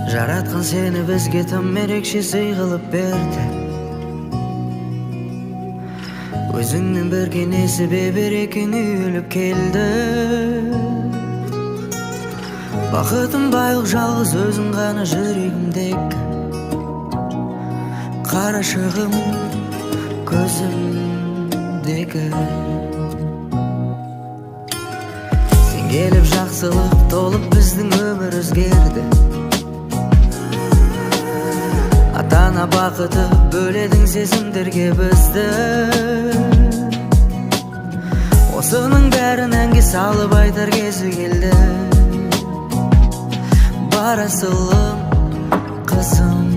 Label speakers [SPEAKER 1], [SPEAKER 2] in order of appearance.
[SPEAKER 1] Жараткан сени бизге там эрекче сый кылып берди. Өзүңдүн берген эси беберекең үйүлүп келди. Бакытым байлык жалгыз өзүң гана жүрөгүмдеги. Карашыгым көзүмдеги. Сен келип жакшылык толуп биздин өмүр өзгерди. Ата-ана бакыты бөледің сезимдерге бизди. Осунун бәрин әңге салып айтар кези келди. Барасылым кызым.